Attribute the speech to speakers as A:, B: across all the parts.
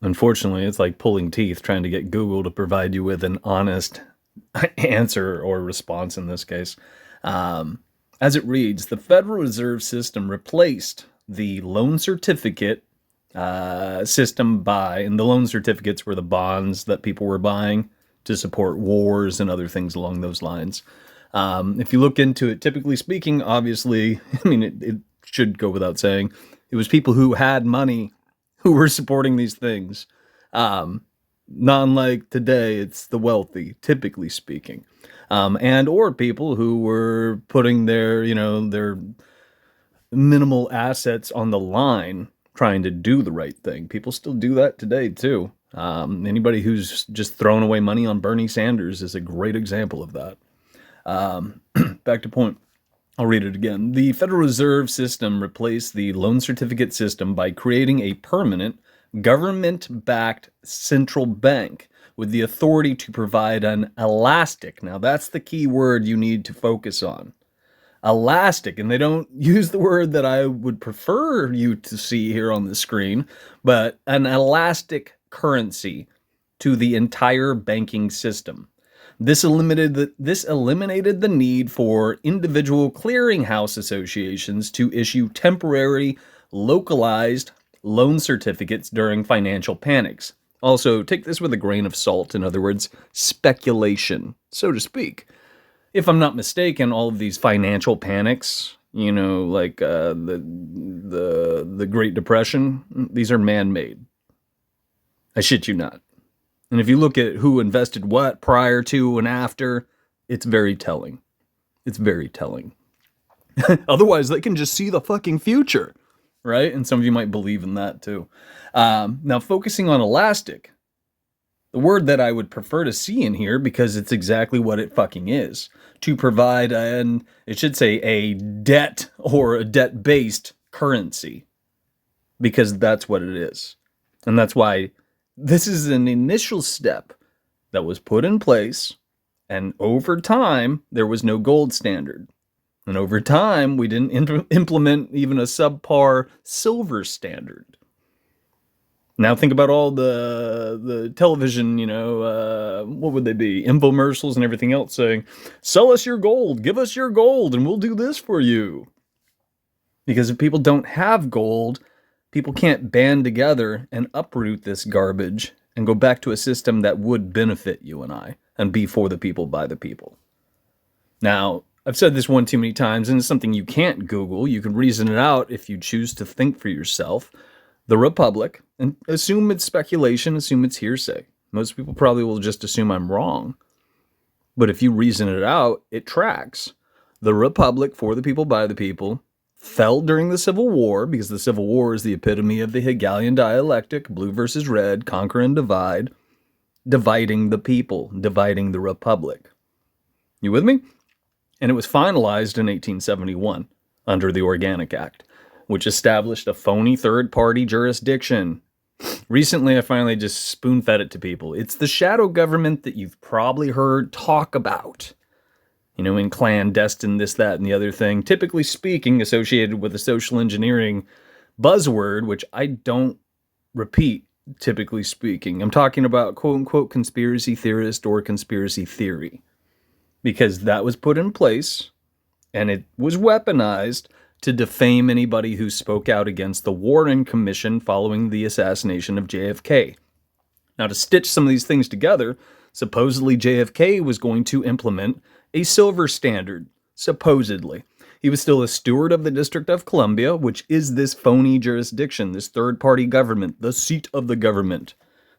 A: Unfortunately, it's like pulling teeth trying to get Google to provide you with an honest answer or response in this case. Um, as it reads, the Federal Reserve System replaced the loan certificate system and the loan certificates were the bonds that people were buying to support wars and other things along those lines. If you look into it, typically speaking, obviously, I mean, it should go without saying, it was people who had money who were supporting these things. Um, Not unlike today, it's the wealthy, typically speaking, and or people who were putting their minimal assets on the line, trying to do the right thing. People still do that today too. Anybody who's just throwing away money on Bernie Sanders is a great example of that. Back to point. I'll read it again. The Federal Reserve System replaced the loan certificate system by creating a permanent, government backed central bank with the authority to provide an elastic. Now, that's the key word you need to focus on. Elastic. And they don't use the word that I would prefer you to see here on the screen, but an elastic currency to the entire banking system. This eliminated the need for individual clearinghouse associations to issue temporary, localized loan certificates during financial panics. Also, take this with a grain of salt, in other words, speculation, so to speak. If I'm not mistaken, all of these financial panics, like the Great Depression, these are man-made. I shit you not. And if you look at who invested what prior to and after, it's very telling. It's very telling. Otherwise, they can just see the fucking future, right? And some of you might believe in that too. Now, focusing on elastic, the word that I would prefer to see in here, because it's exactly what it fucking is, to provide it should say a debt or a debt-based currency, because that's what it is. And that's why this is an initial step that was put in place, and over time, there was no gold standard. And over time, we didn't implement even a subpar silver standard. Now think about all the television, what would they be? Infomercials and everything else saying, sell us your gold, give us your gold, and we'll do this for you. Because if people don't have gold, people can't band together and uproot this garbage and go back to a system that would benefit you and I and be for the people by the people. Now, I've said this one too many times, and it's something you can't Google. You can reason it out if you choose to think for yourself. The Republic, and assume it's speculation, assume it's hearsay. Most people probably will just assume I'm wrong. But if you reason it out, it tracks. The Republic, for the people by the people, fell during the Civil War, because the Civil War is the epitome of the Hegelian dialectic, blue versus red, conquer and divide, dividing the people, dividing the Republic. You with me? And it was finalized in 1871 under the Organic Act, which established a phony third-party jurisdiction. Recently, I finally just spoon-fed it to people. It's the shadow government that you've probably heard talk about. In clandestine, this, that, and the other thing. Typically speaking, associated with a social engineering buzzword, which I don't repeat, typically speaking. I'm talking about quote-unquote conspiracy theorist or conspiracy theory. Because that was put in place, and it was weaponized to defame anybody who spoke out against the Warren Commission following the assassination of JFK. Now, to stitch some of these things together, supposedly JFK was going to implement a silver standard, supposedly. He was still a steward of the District of Columbia, which is this phony jurisdiction, this third-party government, the seat of the government.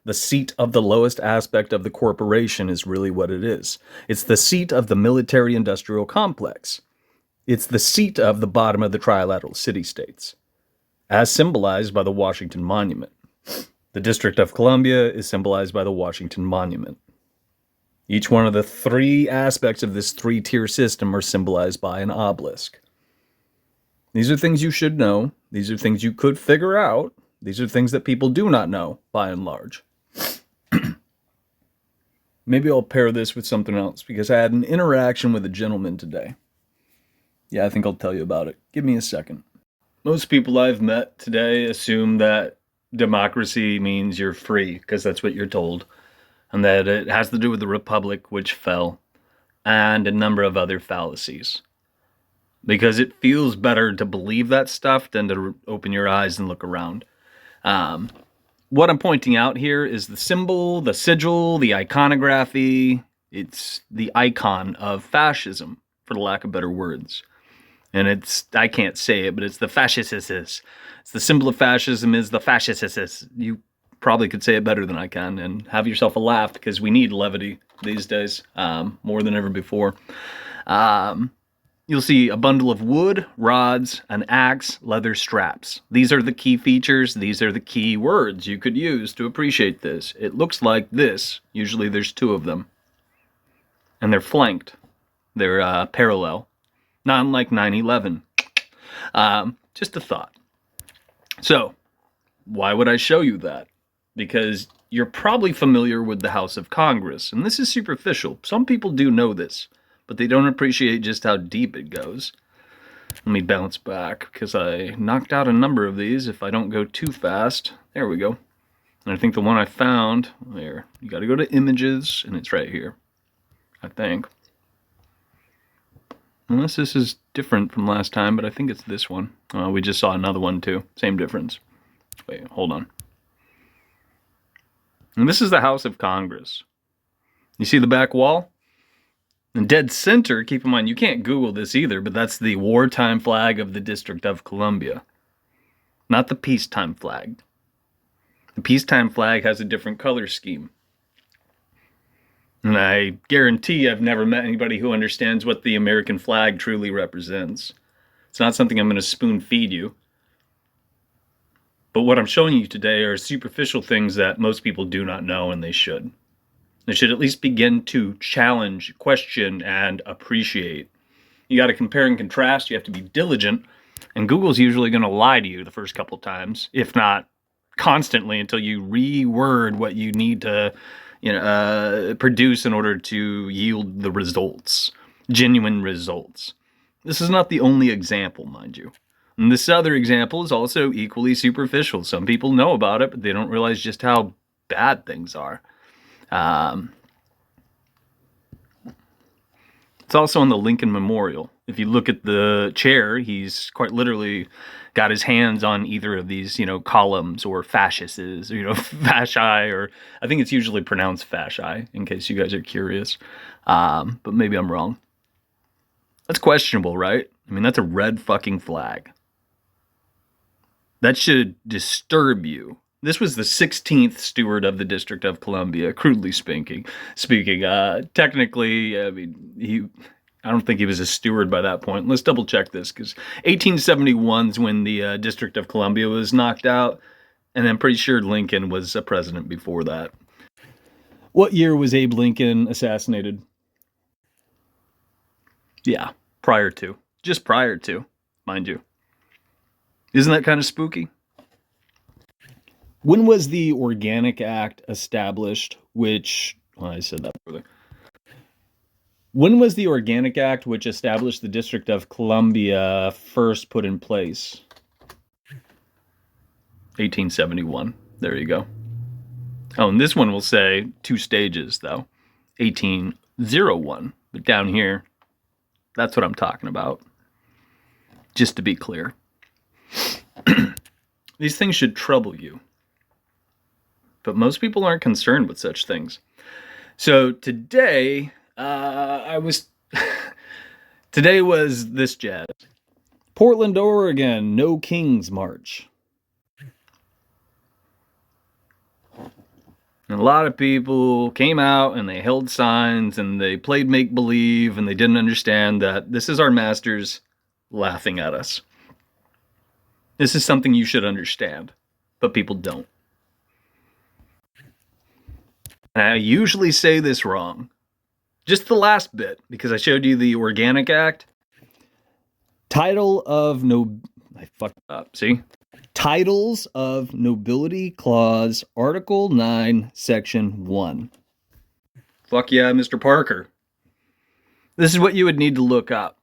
A: The seat of the lowest aspect of the corporation is really what it is. It's the seat of the military-industrial complex. It's the seat of the bottom of the trilateral city-states, as symbolized by the Washington Monument. The District of Columbia is symbolized by the Washington Monument. Each one of the three aspects of this three-tier system are symbolized by an obelisk. These are things you should know. These are things you could figure out. These are things that people do not know, by and large. Maybe I'll pair this with something else, because I had an interaction with a gentleman today. Yeah, I think I'll tell you about it. Give me a second. Most people I've met today assume that democracy means you're free, because that's what you're told, and that it has to do with the republic, which fell, and a number of other fallacies. Because it feels better to believe that stuff than to open your eyes and look around. What I'm pointing out here is the symbol, the sigil, the iconography. It's the icon of fascism, for the lack of better words. And it's, I can't say it, but it's the fascists. It's the symbol of fascism is the fascists. You probably could say it better than I can, and have yourself a laugh, because we need levity these days, more than ever before. You'll see a bundle of wood, rods, an axe, leather straps. These are the key features. These are the key words you could use to appreciate this. It looks like this. Usually there's two of them. And they're flanked. They're parallel. Not unlike 9/11. Just a thought. So, why would I show you that? Because you're probably familiar with the House of Congress. And this is superficial. Some people do know this, but they don't appreciate just how deep it goes. Let me bounce back, because I knocked out a number of these if I don't go too fast. There we go. And I think the one I found, there, you got to go to images, and it's right here, I think. Unless this is different from last time, but I think it's this one. We just saw another one too. Same difference. Wait, hold on. And this is the House of Congress. You see the back wall? In dead center, keep in mind, you can't Google this either, but that's the wartime flag of the District of Columbia. Not the peacetime flag. The peacetime flag has a different color scheme. And I guarantee I've never met anybody who understands what the American flag truly represents. It's not something I'm going to spoon feed you. But what I'm showing you today are superficial things that most people do not know, and they should. They should at least begin to challenge, question, and appreciate. You got to compare and contrast. You have to be diligent. And Google's usually going to lie to you the first couple times, if not constantly, until you reword what you need to produce in order to yield the results, genuine results. This is not the only example, mind you. And this other example is also equally superficial. Some people know about it, but they don't realize just how bad things are. It's also on the Lincoln Memorial. If you look at the chair, he's quite literally got his hands on either of these, columns or fasces, fasci, or I think it's usually pronounced fasci, in case you guys are curious. But maybe I'm wrong. That's questionable, right? I mean, that's a red fucking flag. That should disturb you. This was the 16th steward of the District of Columbia, crudely speaking. Technically, I mean, I don't think he was a steward by that point. Let's double check this, because 1871 is when the District of Columbia was knocked out, and I'm pretty sure Lincoln was a president before that. What year was Abe Lincoln assassinated? Yeah, just prior to, mind you. Isn't that kind of spooky? When was the Organic Act established, which, well, I said that earlier. When was the Organic Act, which established the District of Columbia, first put in place? 1871. There you go. Oh, and this one will say 2 stages, though. 1801. But down here, that's what I'm talking about. Just to be clear. These things should trouble you. But most people aren't concerned with such things. So today, today was this jazz. Portland, Oregon, No King's March. And a lot of people came out and they held signs and they played make-believe, and they didn't understand that this is our masters laughing at us. This is something you should understand, but people don't. And I usually say this wrong. Just the last bit, because I showed you the Organic Act. I fucked up, see? Titles of Nobility Clause, Article 9, Section 1. Fuck yeah, Mr. Parker. This is what you would need to look up.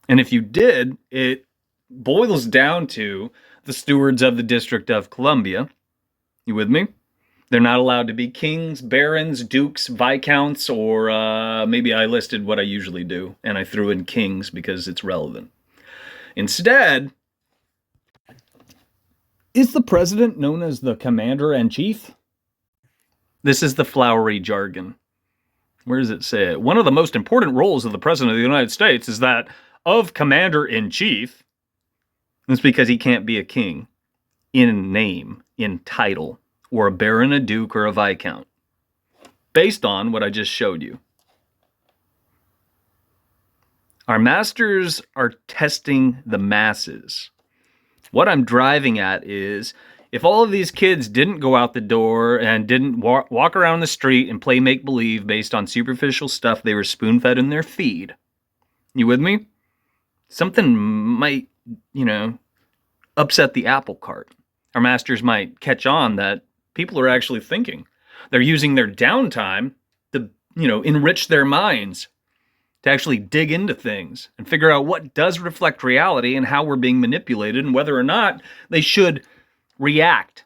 A: And if you did, it boils down to the stewards of the District of Columbia. You with me? They're not allowed to be kings, barons, dukes, viscounts, or maybe I listed what I usually do, and I threw in kings because it's relevant. Instead, is the president known as the commander-in-chief? This is the flowery jargon. Where does it say it? One of the most important roles of the president of the United States is that of commander-in-chief. That's because he can't be a king in name, in title, or a baron, a duke, or a viscount, based on what I just showed you. Our masters are testing the masses. What I'm driving at is, if all of these kids didn't go out the door and didn't walk around the street and play make-believe based on superficial stuff they were spoon-fed in their feed, you with me? Something might, upset the apple cart. Our masters might catch on that people are actually thinking. They're using their downtime to, enrich their minds, to actually dig into things and figure out what does reflect reality and how we're being manipulated and whether or not they should react.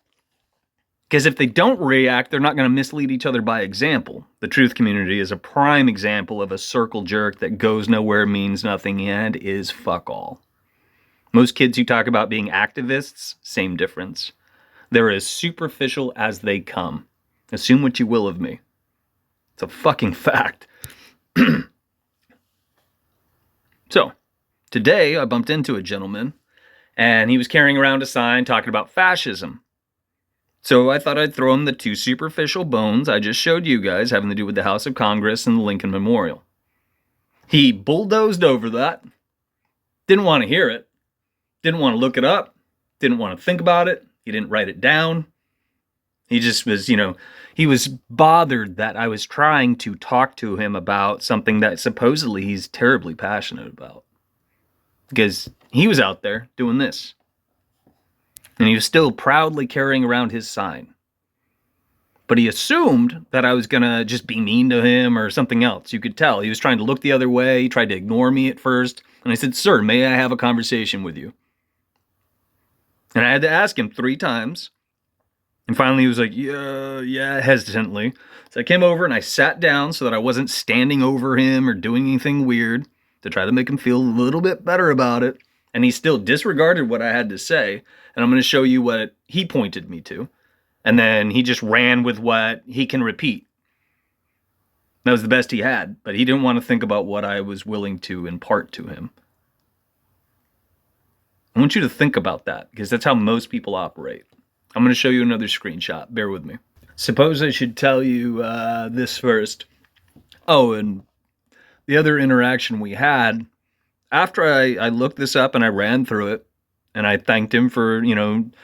A: Because if they don't react, they're not going to mislead each other by example. The truth community is a prime example of a circle jerk that goes nowhere, means nothing, and is fuck all. Most kids who talk about being activists, same difference. They're as superficial as they come. Assume what you will of me. It's a fucking fact. So, today I bumped into a gentleman, and he was carrying around a sign talking about fascism. So I thought I'd throw him the two superficial bones I just showed you guys, having to do with the House of Congress and the Lincoln Memorial. He bulldozed over that, didn't want to hear it, didn't want to look it up, didn't want to think about it, he didn't write it down. He just was, he was bothered that I was trying to talk to him about something that supposedly he's terribly passionate about. Because he was out there doing this. And he was still proudly carrying around his sign. But he assumed that I was going to just be mean to him or something else. You could tell. He was trying to look the other way. He tried to ignore me at first. And I said, "Sir, may I have a conversation with you?" And I had to ask him 3 times. And finally he was like, yeah, hesitantly. So I came over and I sat down so that I wasn't standing over him or doing anything weird, to try to make him feel a little bit better about it. And he still disregarded what I had to say. And I'm going to show you what he pointed me to. And then he just ran with what he can repeat. That was the best he had, but he didn't want to think about what I was willing to impart to him. I want you to think about that, because that's how most people operate. I'm going to show you another screenshot. Bear with me. Suppose I should tell you this first. Oh, and the other interaction we had, after I looked this up and I ran through it, and I thanked him for,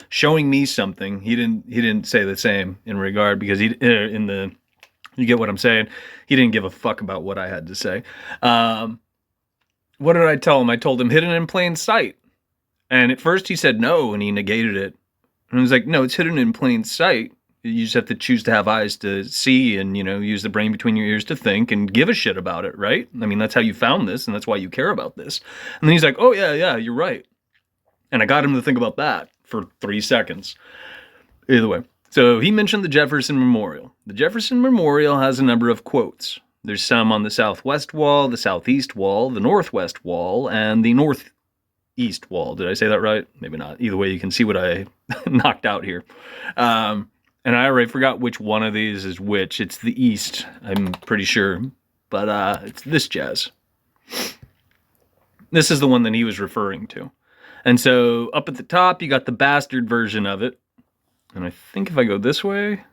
A: showing me something. He didn't say the same in regard, because you get what I'm saying? He didn't give a fuck about what I had to say. What did I tell him? I told him hidden in plain sight. And at first he said no, and he negated it. And I was like, no, it's hidden in plain sight. You just have to choose to have eyes to see and, use the brain between your ears to think and give a shit about it, right? I mean, that's how you found this, and that's why you care about this. And then he's like, oh, yeah, you're right. And I got him to think about that for 3 seconds. Either way. So he mentioned the Jefferson Memorial. The Jefferson Memorial has a number of quotes. There's some on the southwest wall, the southeast wall, the northwest wall, and the northeast wall. Did I say that right? Maybe not. Either way, you can see what I knocked out here. And I already forgot which one of these is which. It's the east, I'm pretty sure. But it's this jazz. This is the one that he was referring to. And so up at the top, you got the bastard version of it. And I think if I go this way,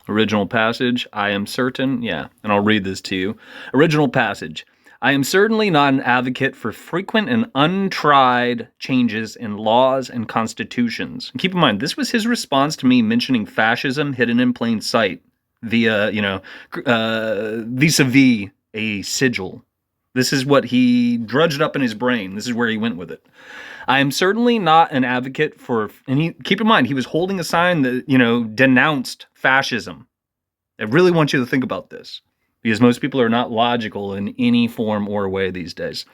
A: original passage, I am certain, and I'll read this to you. Original passage. I am certainly not an advocate for frequent and untried changes in laws and constitutions. And keep in mind, this was his response to me mentioning fascism hidden in plain sight via, vis-a-vis a sigil. This is what he drudged up in his brain. This is where he went with it. I am certainly not an advocate for, and keep in mind, he was holding a sign that, denounced fascism. I really want you to think about this, because most people are not logical in any form or way these days.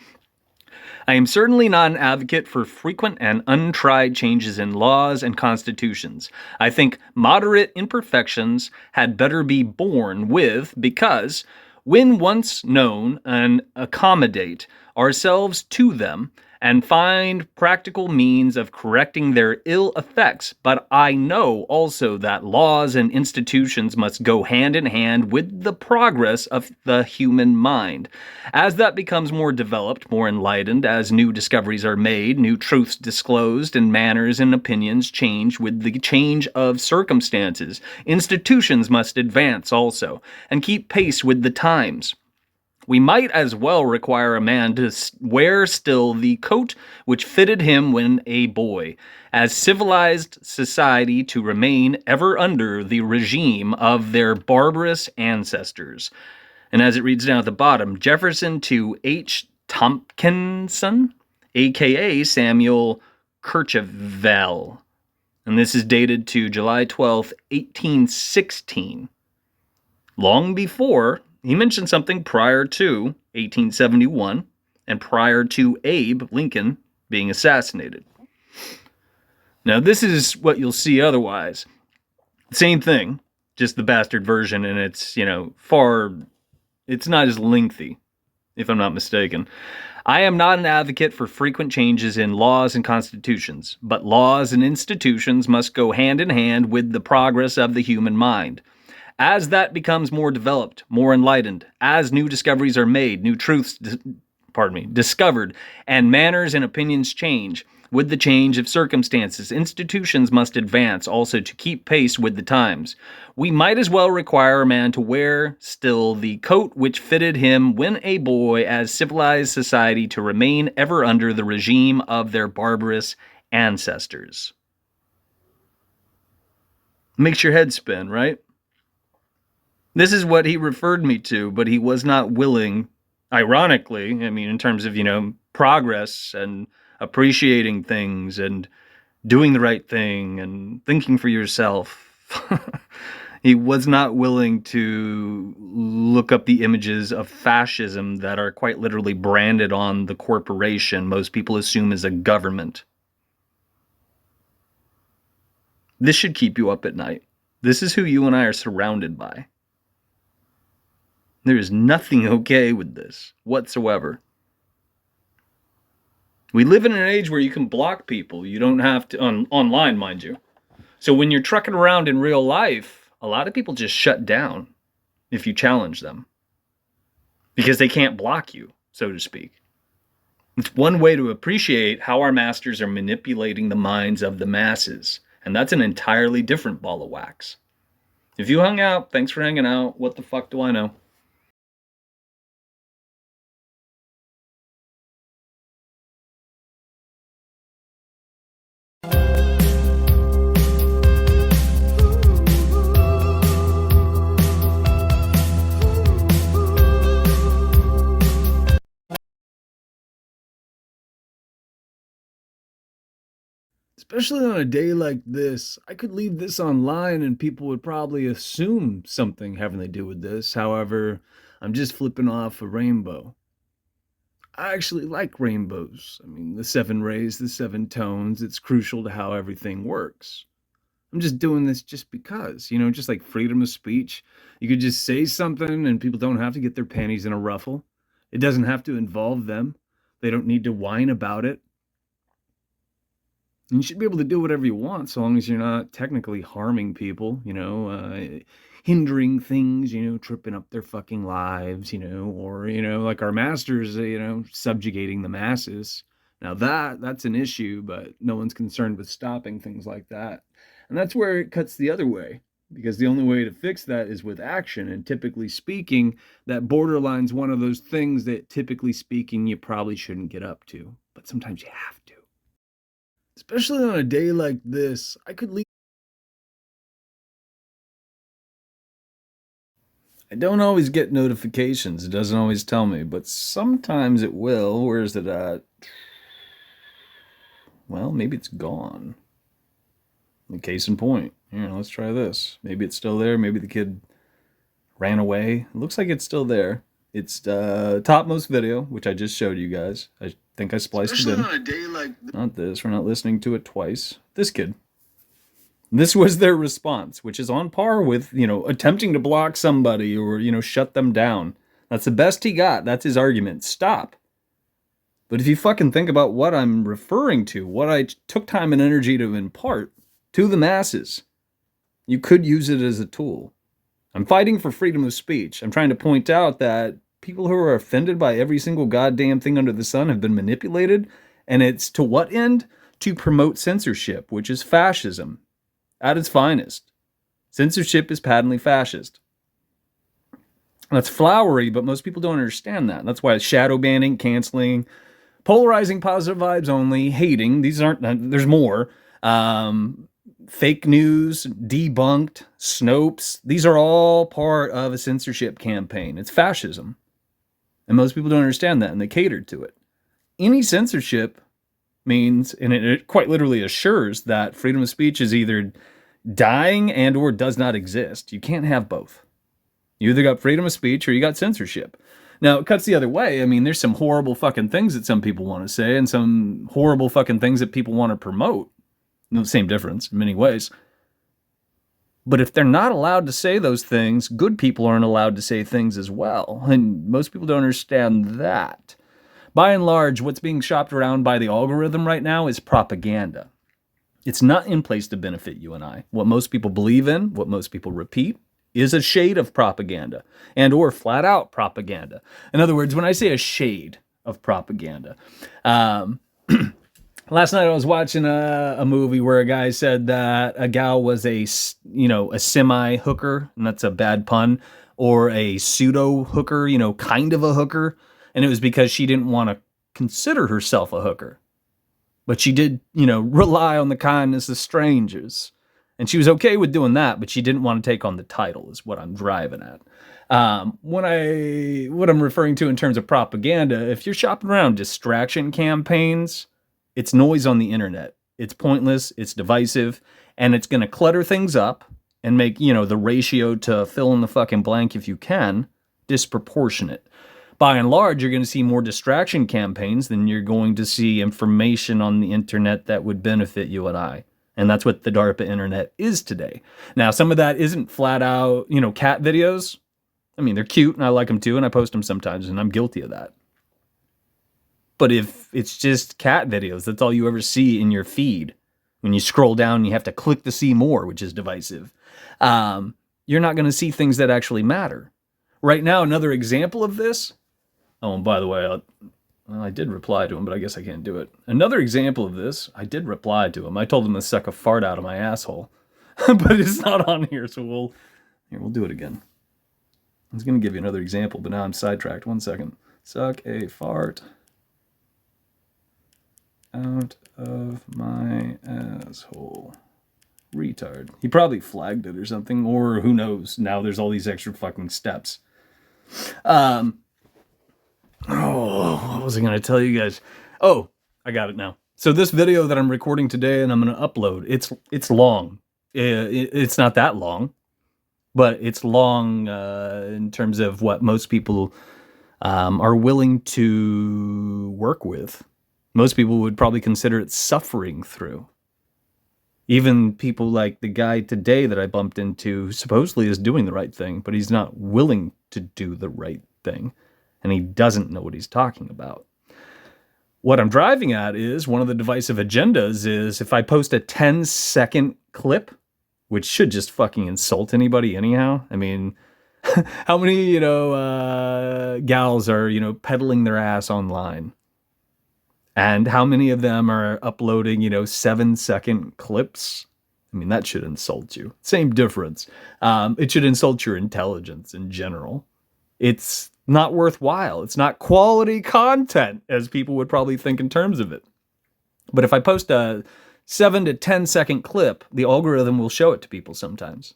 A: I am certainly not an advocate for frequent and untried changes in laws and constitutions. I think moderate imperfections had better be borne with because, when once known, and accommodate ourselves to them and find practical means of correcting their ill effects. But I know also that laws and institutions must go hand in hand with the progress of the human mind. As that becomes more developed, more enlightened, as new discoveries are made, new truths disclosed, and manners and opinions change with the change of circumstances, institutions must advance also, and keep pace with the times. We might as well require a man to wear still the coat which fitted him when a boy, as civilized society to remain ever under the regime of their barbarous ancestors. And as it reads down at the bottom, Jefferson to H. Tompkinson, aka Samuel Kercheval. And this is dated to July 12th, 1816. Long before, he mentioned something prior to 1871 and prior to Abe Lincoln being assassinated. Now, this is what you'll see otherwise. Same thing, just the bastard version, and it's, it's not as lengthy, if I'm not mistaken. I am not an advocate for frequent changes in laws and constitutions, but laws and institutions must go hand in hand with the progress of the human mind. As that becomes more developed, more enlightened, as new discoveries are made, new truths, discovered, and manners and opinions change, with the change of circumstances, institutions must advance also to keep pace with the times. We might as well require a man to wear still the coat which fitted him when a boy, as civilized society to remain ever under the regime of their barbarous ancestors. Makes your head spin, right? This is what he referred me to, but he was not willing, ironically, in terms of, progress and appreciating things and doing the right thing and thinking for yourself. He was not willing to look up the images of fascism that are quite literally branded on the corporation most people assume is a government. This should keep you up at night. This is who you and I are surrounded by. There is nothing okay with this whatsoever. We live in an age where you can block people. You don't have to, online, mind you. So when you're trucking around in real life, a lot of people just shut down if you challenge them because they can't block you, so to speak. It's one way to appreciate how our masters are manipulating the minds of the masses. And that's an entirely different ball of wax. If you hung out, thanks for hanging out. What the fuck do I know? Especially on a day like this, I could leave this online and people would probably assume something having to do with this. However, I'm just flipping off a rainbow. I actually like rainbows. The 7 rays, the 7 tones, it's crucial to how everything works. I'm just doing this just because, just like freedom of speech. You could just say something and people don't have to get their panties in a ruffle. It doesn't have to involve them. They don't need to whine about it. And you should be able to do whatever you want so long as you're not technically harming people, hindering things, tripping up their fucking lives, or, like our masters, subjugating the masses. Now that's an issue, but no one's concerned with stopping things like that. And that's where it cuts the other way, because the only way to fix that is with action. And typically speaking, that borderline's one of those things that typically speaking, you probably shouldn't get up to, but sometimes you have to. Especially on a day like this, I could leave. I don't always get notifications. It doesn't always tell me, but sometimes it will. Where is it at? Well, maybe it's gone. The case in point. Here, let's try this. Maybe it's still there. Maybe the kid ran away. It looks like it's still there. It's topmost video, which I just showed you guys. I Think I spliced
B: Especially
A: it in.
B: on a day like
A: Not this. We're not listening to it twice. This kid. This was their response, which is on par with, attempting to block somebody or, shut them down. That's the best he got. That's his argument. Stop. But if you fucking think about what I'm referring to, what I took time and energy to impart to the masses, you could use it as a tool. I'm fighting for freedom of speech. I'm trying to point out that people who are offended by every single goddamn thing under the sun have been manipulated. And it's to what end? To promote censorship, which is fascism at its finest. Censorship is patently fascist. That's flowery, but most people don't understand that. That's why shadow banning, canceling, polarizing positive vibes only, hating. These aren't, there's more. Fake news, debunked, Snopes. These are all part of a censorship campaign. It's fascism. And most people don't understand that, and they cater to it. Any censorship means, and it quite literally assures, that freedom of speech is either dying and or does not exist. You can't have both. You either got freedom of speech or you got censorship. Now, it cuts the other way. I mean, there's some horrible fucking things that some people want to say and some horrible fucking things that people want to promote. No, same difference in many ways. But if they're not allowed to say those things, good people aren't allowed to say things as well. And most people don't understand that. By and large, what's being shopped around by the algorithm right now is propaganda. It's not in place to benefit you and I. What most people believe in, what most people repeat, is a shade of propaganda and or flat out propaganda. In other words, when I say a shade of propaganda, last night I was watching a movie where a guy said that a gal was a semi hooker, and that's a bad pun, or a pseudo hooker, kind of a hooker, and it was because she didn't want to consider herself a hooker. But she did, rely on the kindness of strangers. And she was okay with doing that, but she didn't want to take on the title, is what I'm driving at. What I'm referring to in terms of propaganda, if you're shopping around distraction campaigns, it's noise on the internet. It's pointless, it's divisive, and it's going to clutter things up and make, the ratio to fill in the fucking blank, if you can, disproportionate. By and large, you're going to see more distraction campaigns than you're going to see information on the internet that would benefit you and I. And that's what the DARPA internet is today. Now, some of that isn't flat out, cat videos. I mean, they're cute and I like them too, and I post them sometimes, and I'm guilty of that. But if it's just cat videos, that's all you ever see in your feed. When you scroll down, you have to click to see more, which is divisive. You're not going to see things that actually matter. Right now, another example of this. Oh, and by the way, I did reply to him, but I guess I can't do it. Another example of this, I did reply to him. I told him to suck a fart out of my asshole. But it's not on here, so we'll do it again. I was going to give you another example, but now I'm sidetracked. 1 second. Suck a fart out of my asshole. Retard. He probably flagged it or something, or who knows. Now there's all these extra fucking steps. What was I going to tell you guys? Oh, I got it now. So this video that I'm recording today and I'm going to upload, it's long. It's not that long, but it's long in terms of what most people are willing to work with. Most people would probably consider it suffering through. Even people like the guy today that I bumped into supposedly is doing the right thing, but he's not willing to do the right thing. And he doesn't know what he's talking about. What I'm driving at is one of the divisive agendas is if I post a 10-second clip, which should just fucking insult anybody anyhow. I mean, how many, gals are, peddling their ass online? And how many of them are uploading, 7-second clips? I mean, that should insult you. Same difference. It should insult your intelligence in general. It's not worthwhile. It's not quality content, as people would probably think in terms of it. But if I post a 7 to 10 second clip, the algorithm will show it to people sometimes.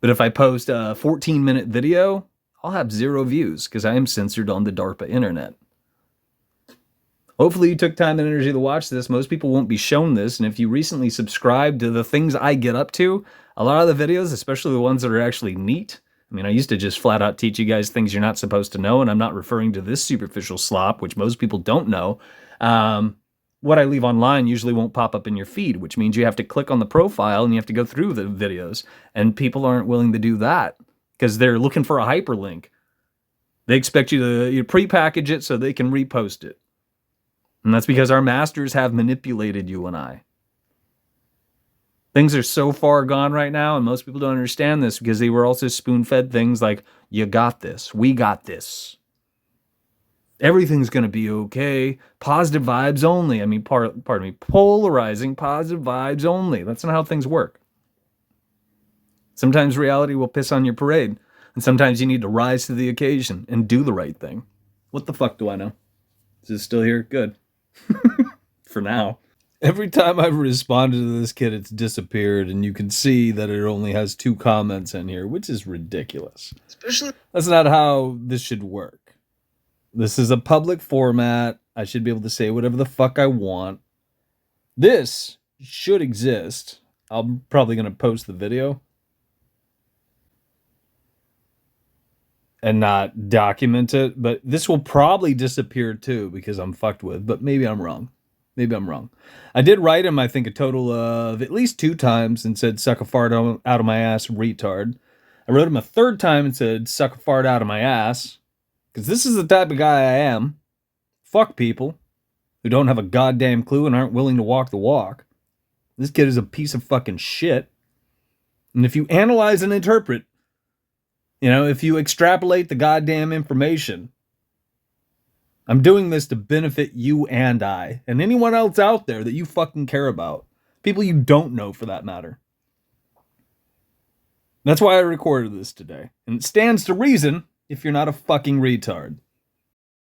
A: But if I post a 14-minute video, I'll have 0 views because I am censored on the DARPA internet. Hopefully you took time and energy to watch this. Most people won't be shown this. And if you recently subscribed to the things I get up to, a lot of the videos, especially the ones that are actually neat, I mean, I used to just flat out teach you guys things you're not supposed to know, and I'm not referring to this superficial slop, which most people don't know. What I leave online usually won't pop up in your feed, which means you have to click on the profile and you have to go through the videos, and people aren't willing to do that because they're looking for a hyperlink. They expect you to pre-package it so they can repost it. And that's because our masters have manipulated you and I. Things are so far gone right now, and most people don't understand this because they were also spoon-fed things like, you got this, we got this. Everything's going to be okay. Positive vibes only. I mean, pardon me, polarizing positive vibes only. That's not how things work. Sometimes reality will piss on your parade, and sometimes you need to rise to the occasion and do the right thing. What the fuck do I know? Is it still here? Good. For now. Every time I've responded to this kid, it's disappeared, and you can see that it only has 2 comments in here, which is ridiculous. That's not how this should work. This is a public format. I should be able to say whatever the fuck I want. This should exist. I'm probably going to post the video and not document it, but this will probably disappear too because I'm fucked with, but maybe I'm wrong. I did write him, I think, a total of at least 2 times and said, suck a fart out of my ass, retard. I wrote him a 3rd time and said, suck a fart out of my ass. Because this is the type of guy I am. Fuck people who don't have a goddamn clue and aren't willing to walk the walk. This kid is a piece of fucking shit. And if you analyze and interpret, if you extrapolate the goddamn information, I'm doing this to benefit you and I, and anyone else out there that you fucking care about. People you don't know, for that matter. That's why I recorded this today. And it stands to reason if you're not a fucking retard.